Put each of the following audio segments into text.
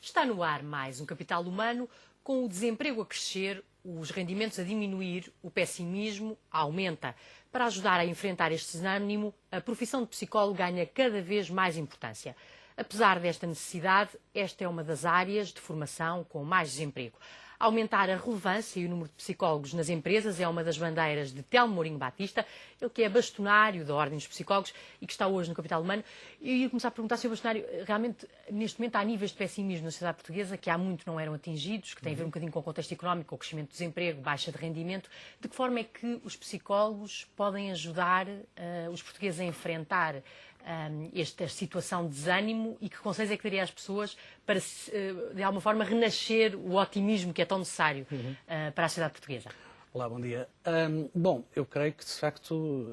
Está no ar mais um Capital Humano, com o desemprego a crescer, os rendimentos a diminuir, o pessimismo aumenta. Para ajudar a enfrentar este desânimo, a profissão de psicólogo ganha cada vez mais importância. Apesar desta necessidade, esta é uma das áreas de formação com mais desemprego. Aumentar a relevância e o número de psicólogos nas empresas é uma das bandeiras de Telmo Mourinho Batista, ele que é bastonário da Ordem dos Psicólogos e que está hoje no Capital Humano. E eu ia começar a perguntar, Sr. Bastonário, realmente, neste momento há níveis de pessimismo na sociedade portuguesa que há muito não eram atingidos, que têm a ver um bocadinho com o contexto económico, com o crescimento do desemprego, baixa de rendimento. De que forma é que os psicólogos podem ajudar os portugueses a enfrentar esta situação de desânimo e que conselhos é que daria às pessoas para, de alguma forma, renascer o otimismo que é tão necessário para a sociedade portuguesa? Olá, bom dia. Bom, eu creio que, de facto,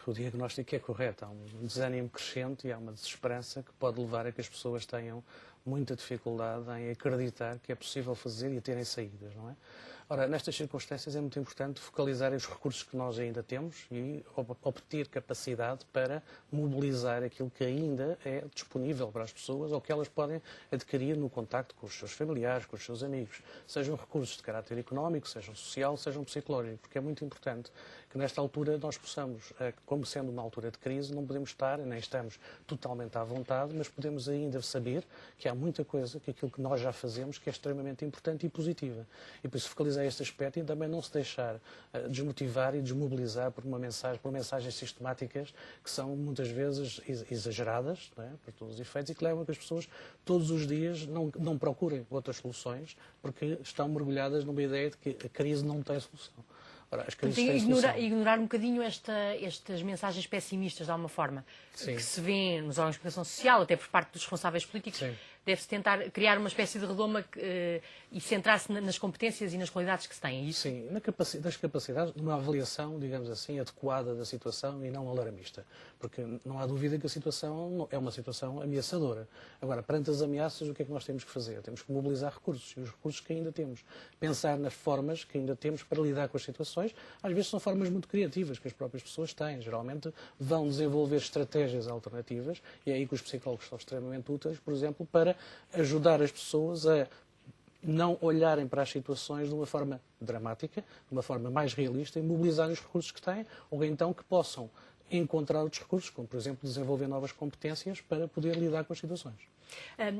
o diagnóstico é correto. Há um desânimo crescente e há uma desesperança que pode levar a que as pessoas tenham muita dificuldade em acreditar que é possível fazer e terem saídas, não é? Ora, nestas circunstâncias é muito importante focalizar os recursos que nós ainda temos e obter capacidade para mobilizar aquilo que ainda é disponível para as pessoas ou que elas podem adquirir no contacto com os seus familiares, com os seus amigos. Sejam recursos de caráter económico, sejam social, sejam psicológico, porque é muito importante que nesta altura nós possamos, como sendo uma altura de crise, não podemos estar, nem estamos totalmente à vontade, mas podemos ainda saber que há muita coisa, que aquilo que nós já fazemos, que é extremamente importante e positiva. E por isso focalizar este aspecto e também não se deixar desmotivar e desmobilizar por mensagens sistemáticas que são muitas vezes exageradas, não é? Por todos os efeitos, e que levam a que as pessoas todos os dias não procurem outras soluções porque estão mergulhadas numa ideia de que a crise não tem solução. Ora, as crises têm solução. Ignorar um bocadinho estas mensagens pessimistas, de alguma forma, Sim. que se vê nos órgãos de comunicação social, até por parte dos responsáveis políticos. Sim. Deve-se tentar criar uma espécie de redoma e centrar-se nas competências e nas qualidades que se têm, é isso? Sim, das capacidades, numa avaliação, digamos assim, adequada da situação e não alarmista. Porque não há dúvida que a situação é uma situação ameaçadora. Agora, perante as ameaças, o que é que nós temos que fazer? Temos que mobilizar recursos, e os recursos que ainda temos. Pensar nas formas que ainda temos para lidar com as situações. Às vezes são formas muito criativas que as próprias pessoas têm. Geralmente vão desenvolver estratégias alternativas, e é aí que os psicólogos são extremamente úteis, por exemplo, para ajudar as pessoas a não olharem para as situações de uma forma dramática, de uma forma mais realista e mobilizarem os recursos que têm, ou então que possam encontrar outros recursos, como, por exemplo, desenvolver novas competências para poder lidar com as situações.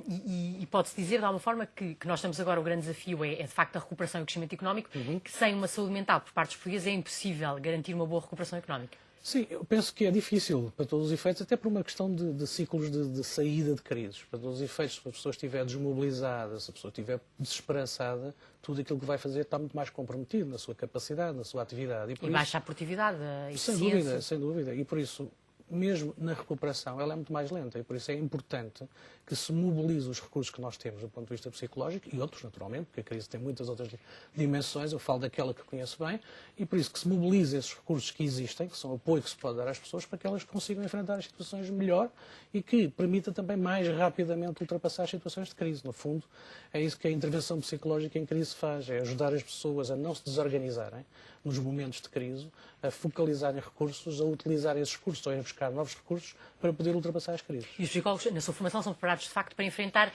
E pode-se dizer, de alguma forma, que nós estamos agora, o grande desafio é de facto a recuperação e o crescimento económico, que sem uma saúde mental por parte dos portugueses é impossível garantir uma boa recuperação económica. Sim, eu penso que é difícil para todos os efeitos, até por uma questão de ciclos de saída de crises. Para todos os efeitos, se a pessoa estiver desmobilizada, se a pessoa estiver desesperançada, tudo aquilo que vai fazer está muito mais comprometido na sua capacidade, na sua atividade. E baixa a produtividade, a eficiência. Sem dúvida. E por isso, mesmo na recuperação, ela é muito mais lenta. E por isso é importante que se mobilize os recursos que nós temos do ponto de vista psicológico e outros, naturalmente, porque a crise tem muitas outras dimensões, eu falo daquela que conheço bem, e por isso que se mobilize esses recursos que existem, que são o apoio que se pode dar às pessoas para que elas consigam enfrentar as situações melhor e que permita também mais rapidamente ultrapassar as situações de crise. No fundo, é isso que a intervenção psicológica em crise faz, é ajudar as pessoas a não se desorganizarem nos momentos de crise, a focalizarem recursos, a utilizar esses recursos ou a buscar novos recursos para poder ultrapassar as crises. E os psicólogos, na sua formação, são preparados, de facto, para enfrentar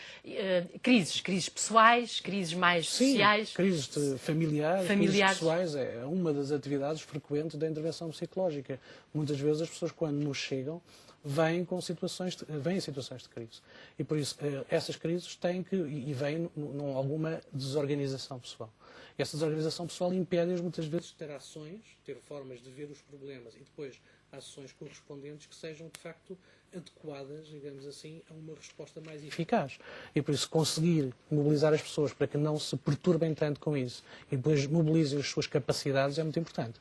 crises pessoais, crises mais sociais. Sim, crises familiares, crises pessoais. É uma das atividades frequentes da intervenção psicológica. Muitas vezes as pessoas, quando nos chegam, vêm em situações de crise. E por isso, essas crises têm que, e vêm num alguma desorganização pessoal. E essa desorganização pessoal impede-as muitas vezes de ter ações, ter formas de ver os problemas e depois ações correspondentes que sejam, de facto, adequadas, digamos assim, a uma resposta mais eficaz. E por isso conseguir mobilizar as pessoas para que não se perturbem tanto com isso e depois mobilizem as suas capacidades é muito importante.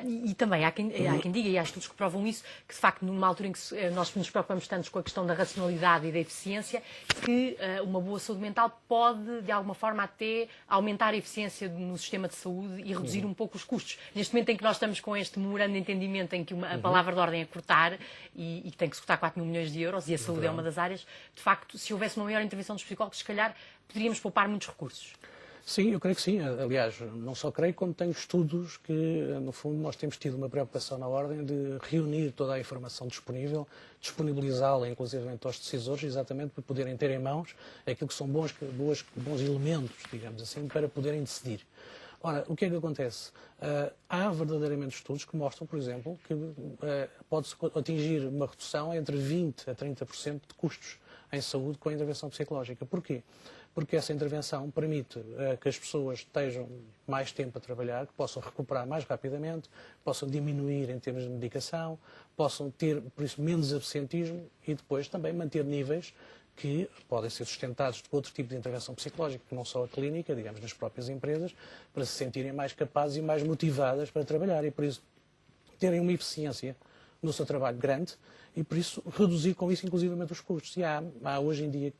E também há quem diga, e há estudos que provam isso, que de facto numa altura em que nós nos preocupamos tanto com a questão da racionalidade e da eficiência, que uma boa saúde mental pode de alguma forma até aumentar a eficiência no sistema de saúde e reduzir um pouco os custos. Neste momento em que nós estamos com este memorando de entendimento em que a palavra de ordem é cortar e que tem que se cortar 4 mil milhões de euros e a saúde é uma das áreas, de facto, se houvesse uma maior intervenção dos psicólogos, se calhar poderíamos poupar muitos recursos. Sim, eu creio que sim. Aliás, não só creio, como tenho estudos que, no fundo, nós temos tido uma preocupação na ordem de reunir toda a informação disponível, disponibilizá-la, inclusive, aos decisores, exatamente para poderem ter em mãos aquilo que são bons elementos, digamos assim, para poderem decidir. Ora, o que é que acontece? Há verdadeiramente estudos que mostram, por exemplo, que pode-se atingir uma redução entre 20% a 30% de custos em saúde com a intervenção psicológica. Porquê? Porque essa intervenção permite que as pessoas estejam mais tempo a trabalhar, que possam recuperar mais rapidamente, possam diminuir em termos de medicação, possam ter, por isso, menos absentismo e depois também manter níveis que podem ser sustentados por outro tipo de intervenção psicológica, que não só a clínica, digamos, nas próprias empresas, para se sentirem mais capazes e mais motivadas para trabalhar e, por isso, terem uma eficiência no seu trabalho grande e, por isso, reduzir com isso, inclusivamente, os custos. E há hoje em dia,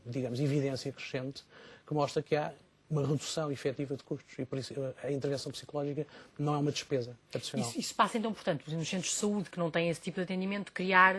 digamos, evidência crescente que mostra que há uma redução efetiva de custos e, por isso, a intervenção psicológica não é uma despesa adicional. Isso passa, então, portanto, nos centros de saúde que não têm esse tipo de atendimento, criar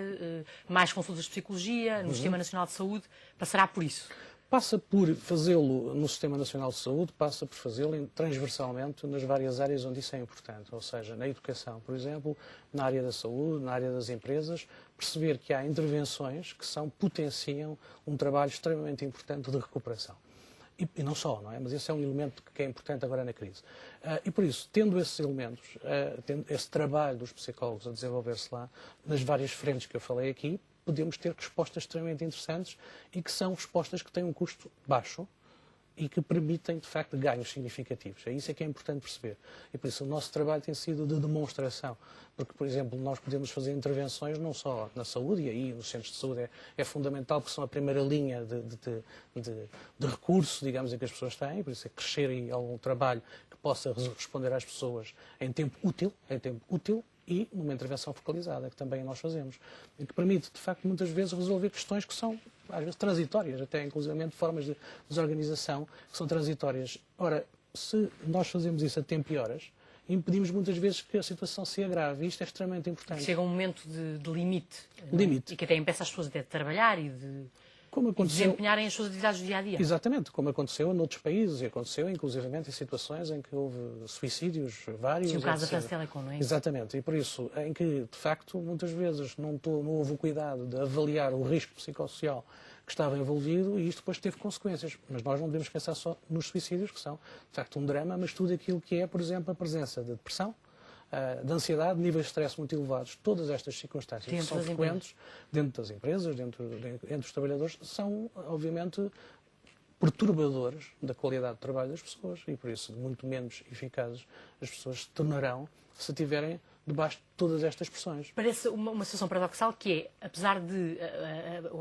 mais consultas de psicologia no Sistema Nacional de Saúde, passará por isso? Passa por fazê-lo no Sistema Nacional de Saúde, passa por fazê-lo transversalmente nas várias áreas onde isso é importante, ou seja, na educação, por exemplo, na área da saúde, na área das empresas, perceber que há intervenções que potenciam um trabalho extremamente importante de recuperação. E não só, não é? Mas esse é um elemento que é importante agora na crise. E por isso, tendo esses elementos, tendo esse trabalho dos psicólogos a desenvolver-se lá, nas várias frentes que eu falei aqui, podemos ter respostas extremamente interessantes e que são respostas que têm um custo baixo e que permitem, de facto, ganhos significativos. É isso que é importante perceber. E por isso o nosso trabalho tem sido de demonstração. Porque, por exemplo, nós podemos fazer intervenções não só na saúde, e aí nos centros de saúde é fundamental, porque são a primeira linha de recurso, digamos, que as pessoas têm, por isso é crescer aí algum trabalho que possa responder às pessoas em tempo útil, e numa intervenção focalizada, que também nós fazemos, e que permite, de facto, muitas vezes resolver questões que são, às vezes, transitórias, até inclusivamente formas de desorganização que são transitórias. Ora, se nós fazemos isso a tempo e horas, impedimos muitas vezes que a situação se agrave, e isto é extremamente importante. Chega um momento de limite. Limite. E que até impeça as pessoas de trabalhar e de desempenharem as suas atividades do dia-a-dia. Exatamente, como aconteceu noutros países, e aconteceu inclusivamente em situações em que houve suicídios vários. Sim, o caso da France Telecom, não é? Exatamente, e por isso, em que, de facto, muitas vezes não houve o cuidado de avaliar o risco psicossocial que estava envolvido e isto depois teve consequências. Mas nós não devemos pensar só nos suicídios, que são, de facto, um drama, mas tudo aquilo que é, por exemplo, a presença de depressão, de ansiedade, níveis de stress muito elevados, todas estas circunstâncias que são frequentes dentro das empresas, entre os trabalhadores, são, obviamente, perturbadores da qualidade de trabalho das pessoas e, por isso, muito menos eficazes as pessoas se tornarão se tiverem debaixo de todas estas pressões. Parece uma situação paradoxal que é, apesar de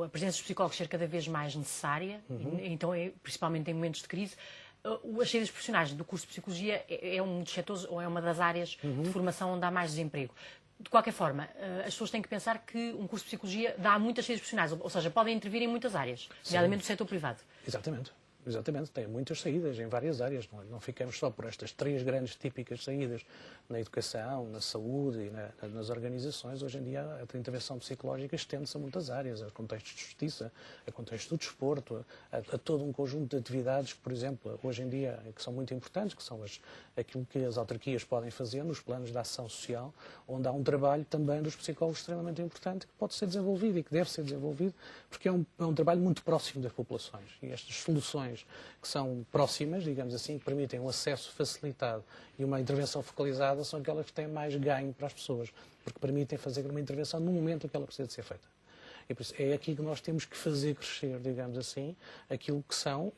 a presença dos psicólogos ser cada vez mais necessária, então principalmente em momentos de crise, as saídas profissionais do curso de Psicologia é um dos setores, ou é uma das áreas de formação onde há mais desemprego. De qualquer forma, as pessoas têm que pensar que um curso de Psicologia dá muitas saídas profissionais, ou seja, podem intervir em muitas áreas, nomeadamente no setor privado. Exatamente. Exatamente, tem muitas saídas em várias áreas, não ficamos só por estas três grandes típicas saídas na educação, na saúde e nas organizações. Hoje em dia a intervenção psicológica estende-se a muitas áreas, a contextos de justiça, a contextos do desporto, a todo um conjunto de atividades que, por exemplo, hoje em dia que são muito importantes, que são aquilo que as autarquias podem fazer nos planos de ação social, onde há um trabalho também dos psicólogos extremamente importante que pode ser desenvolvido e que deve ser desenvolvido, porque é um trabalho muito próximo das populações. E estas soluções que são próximas, digamos assim, que permitem um acesso facilitado e uma intervenção focalizada, são aquelas que têm mais ganho para as pessoas, porque permitem fazer uma intervenção no momento em que ela precisa de ser feita. E por isso é aqui que nós temos que fazer crescer, digamos assim, aquilo que são,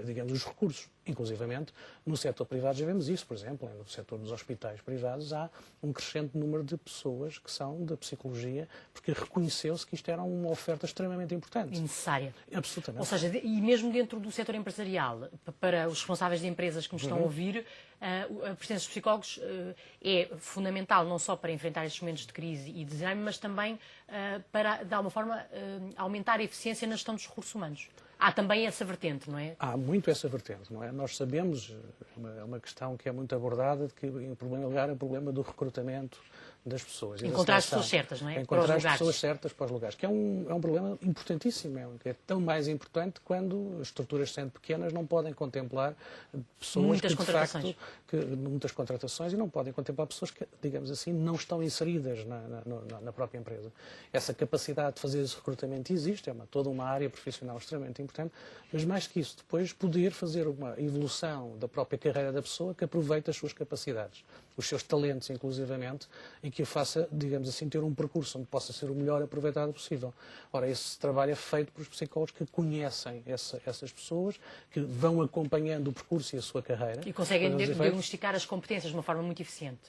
digamos, os recursos. Inclusivamente, no setor privado já vemos isso, por exemplo, no setor dos hospitais privados há um crescente número de pessoas que são da psicologia, porque reconheceu-se que isto era uma oferta extremamente importante. E necessária. Absolutamente. Ou seja, e mesmo dentro do setor empresarial, para os responsáveis de empresas que nos estão a ouvir, a presença dos psicólogos é fundamental não só para enfrentar estes momentos de crise e desânimo, mas também para, de alguma forma, aumentar a eficiência na gestão dos recursos humanos. Há também essa vertente, não é? Há muito essa vertente, não é? Nós sabemos, é uma questão que é muito abordada, de que, em primeiro lugar, é o problema do recrutamento das pessoas. Encontrar as pessoas certas, não é? Encontrar as pessoas certas para os lugares, que é um problema importantíssimo, que é tão mais importante quando as estruturas sendo pequenas não podem contemplar pessoas muitas contratações e não podem contemplar pessoas que, digamos assim, não estão inseridas na própria empresa. Essa capacidade de fazer esse recrutamento existe, é toda uma área profissional extremamente importante, mas mais que isso, depois poder fazer uma evolução da própria carreira da pessoa que aproveite as suas capacidades, os seus talentos, inclusivamente, e que o faça, digamos assim, ter um percurso onde possa ser o melhor aproveitado possível. Ora, esse trabalho é feito por psicólogos que conhecem essas pessoas, que vão acompanhando o percurso e a sua carreira. E conseguem diagnosticar as competências de uma forma muito eficiente.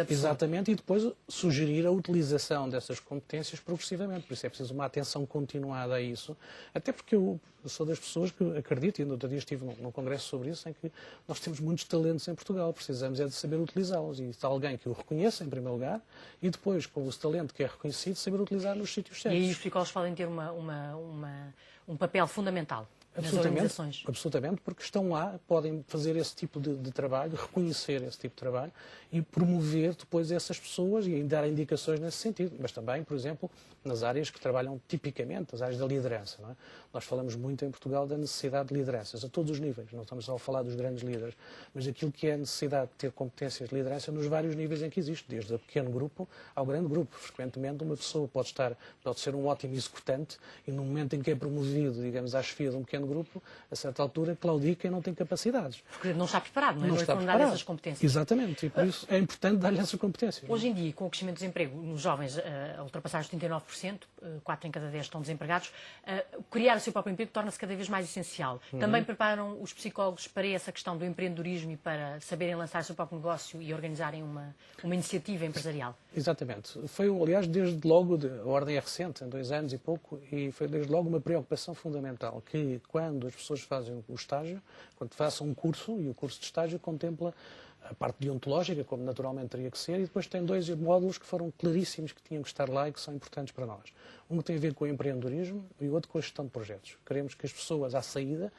Exatamente, e depois sugerir a utilização dessas competências progressivamente. Por isso é preciso uma atenção continuada a isso, até porque eu sou das pessoas que acredito, e no outro dia estive num congresso sobre isso, em que nós temos muitos talentos em Portugal, precisamos de saber utilizá-los, e está alguém que o reconheça em primeiro lugar, e depois, com o talento que é reconhecido, saber utilizar nos sítios certos. E aí os psicólogos podem ter um papel fundamental nas organizações. Absolutamente, porque estão lá, podem fazer esse tipo de trabalho, reconhecer esse tipo de trabalho e promover depois essas pessoas e dar indicações nesse sentido. Mas também, por exemplo, nas áreas que trabalham tipicamente, as áreas da liderança. Não é? Nós falamos muito em Portugal da necessidade de lideranças a todos os níveis. Não estamos só a falar dos grandes líderes, mas aquilo que é a necessidade de ter competências de liderança nos vários níveis em que existe, desde o pequeno grupo ao grande grupo. Frequentemente, uma pessoa pode ser um ótimo executante e no momento em que é promovido, digamos, à chefia de um pequeno grupo, a certa altura claudica e não tem capacidades. Porque não está preparado, não é? Não está preparado. Dar essas competências. Exatamente, e por isso é importante dar-lhe essas competências. Hoje em dia, com o crescimento do desemprego nos jovens a ultrapassar os 39%, 4 em cada 10 estão desempregados, criar o seu próprio emprego torna-se cada vez mais essencial. Também preparam os psicólogos para essa questão do empreendedorismo e para saberem lançar o seu próprio negócio e organizarem uma iniciativa empresarial? Exatamente. Foi, aliás, desde logo, a ordem é recente, em 2 anos e pouco, e foi desde logo uma preocupação fundamental, que quando as pessoas fazem o estágio, quando façam um curso, e o curso de estágio contempla a parte deontológica, como naturalmente teria que ser, e depois tem 2 módulos que foram claríssimos que tinham que estar lá e que são importantes para nós. Um que tem a ver com o empreendedorismo e o outro com a gestão de projetos. Queremos que as pessoas, à saída,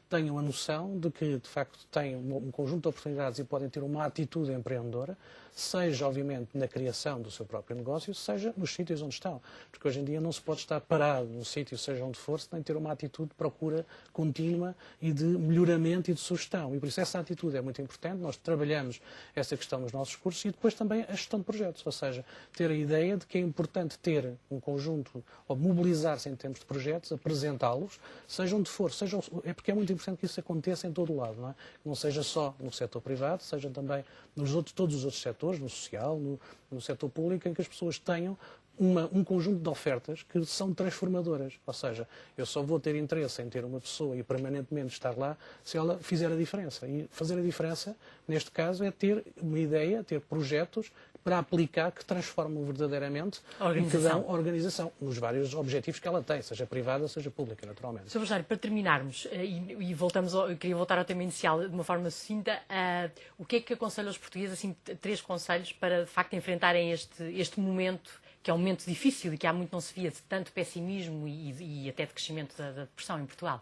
tenham a noção de que, de facto, têm um conjunto de oportunidades e podem ter uma atitude empreendedora, seja, obviamente, na criação do seu próprio negócio, seja nos sítios onde estão. Porque hoje em dia não se pode estar parado num sítio, seja onde for, sem ter uma atitude de procura contínua e de melhoramento e de sugestão. E por isso essa atitude é muito importante. Nós trabalhamos essa questão nos nossos cursos e depois também a gestão de projetos, ou seja, ter a ideia de que é importante ter um conjunto, ou mobilizar-se em termos de projetos, apresentá-los, seja onde for, é porque é muito importante que isso aconteça em todo o lado, não é? Que não seja só no setor privado, seja também todos os outros setores, no social, no setor público, em que as pessoas tenham um conjunto de ofertas que são transformadoras. Ou seja, eu só vou ter interesse em ter uma pessoa e permanentemente estar lá se ela fizer a diferença. E fazer a diferença, neste caso, é ter uma ideia, ter projetos para aplicar que transformam verdadeiramente e que dão organização nos vários objetivos que ela tem, seja privada, seja pública, naturalmente. Sr. Bastonário, para terminarmos, eu queria voltar ao tema inicial de uma forma sucinta, o que é que aconselha aos portugueses, assim, 3 conselhos para, de facto, enfrentarem este momento, que é um momento difícil e que há muito não se via, de tanto pessimismo e até de crescimento da depressão em Portugal?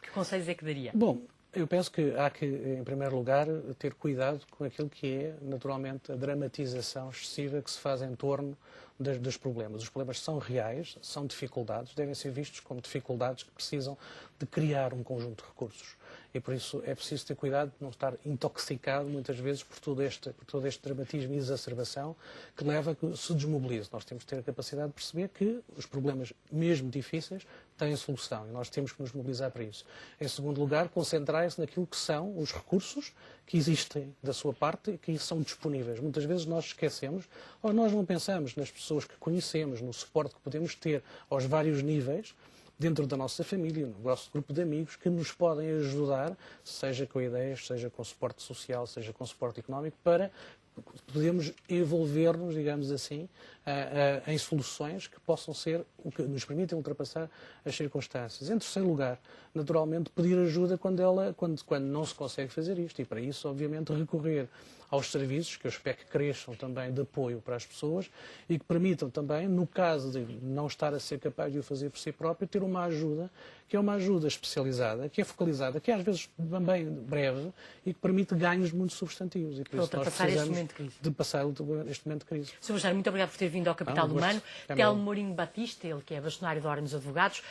Que conselhos é que daria? Bom, eu penso que há que, em primeiro lugar, ter cuidado com aquilo que é, naturalmente, a dramatização excessiva que se faz em torno dos problemas. Os problemas são reais, são dificuldades, devem ser vistos como dificuldades que precisam de criar um conjunto de recursos. E por isso é preciso ter cuidado de não estar intoxicado, muitas vezes, por todo este dramatismo e exacerbação que leva a que se desmobilize. Nós temos que ter a capacidade de perceber que os problemas, mesmo difíceis, têm solução e nós temos que nos mobilizar para isso. Em segundo lugar, concentrar-se naquilo que são os recursos que existem da sua parte e que são disponíveis. Muitas vezes nós esquecemos ou nós não pensamos nas pessoas que conhecemos, no suporte que podemos ter aos vários níveis, dentro da nossa família, no nosso grupo de amigos, que nos podem ajudar, seja com ideias, seja com suporte social, seja com suporte económico, para podermos envolver-nos, digamos assim, em soluções que possam ser o que nos permitem ultrapassar as circunstâncias. Em terceiro lugar, naturalmente, pedir ajuda quando não se consegue fazer isto. E para isso, obviamente, recorrer aos serviços, que eu espero que cresçam também de apoio para as pessoas e que permitam também, no caso de não estar a ser capaz de o fazer por si próprio, ter uma ajuda, que é uma ajuda especializada, que é focalizada, que é às vezes também breve e que permite ganhos muito substantivos. E por isso nós precisamos de passar este momento de crise. Sr. Bastonário, muito obrigado por ter vindo ao Capital Humano. Telmo Mourinho Batista, ele que é bastonário da Ordem dos Advogados,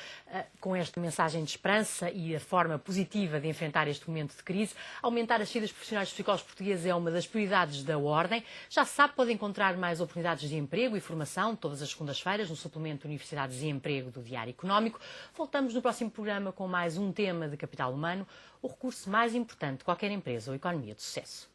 com esta mensagem de esperança e a forma positiva de enfrentar este momento de crise. Aumentar as saídas profissionais dos psicólogos portugueses é uma das prioridades da Ordem. Já se sabe, pode encontrar mais oportunidades de emprego e formação todas as segundas-feiras no suplemento Universidades e Emprego do Diário Económico. Voltamos no próximo programa com mais um tema de Capital Humano, o recurso mais importante de qualquer empresa ou economia de sucesso.